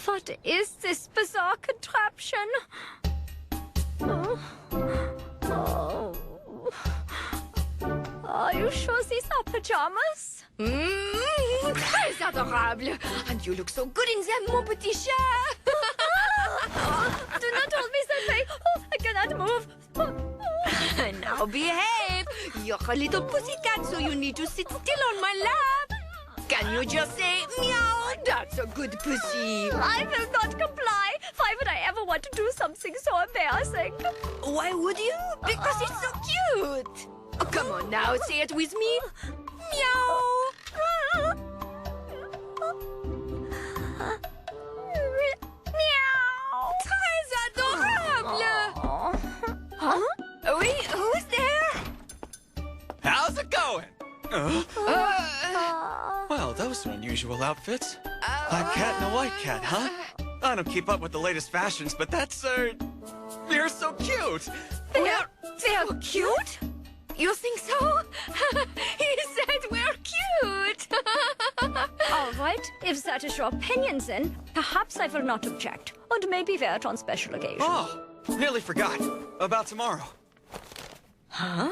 What is this bizarre contraption? Are you sure these are pajamas? Très adorable. And you look so good in them, mon petit chat. Do not hold me that way. I cannot move. Now behave. You're a little pussycat, so you need to sit still on my lap. Can you just say meow? That's a good pussy. I will not comply. Why would I ever want to do something so embarrassing? Why would you? Because it's so cute. Oh, come on now, say it with me. Meow. Meow. Très adorable. Huh? Oui, who's there? How's it going? Well, those are unusual outfits. Black cat and a white cat, huh? I don't keep up with the latest fashions, but that's, you're so cute! They're cute? You think so? He said we're cute. All right, if that is your opinion, then perhaps I will not object, and maybe wear it on special occasions. Oh, nearly forgot. About tomorrow. Huh?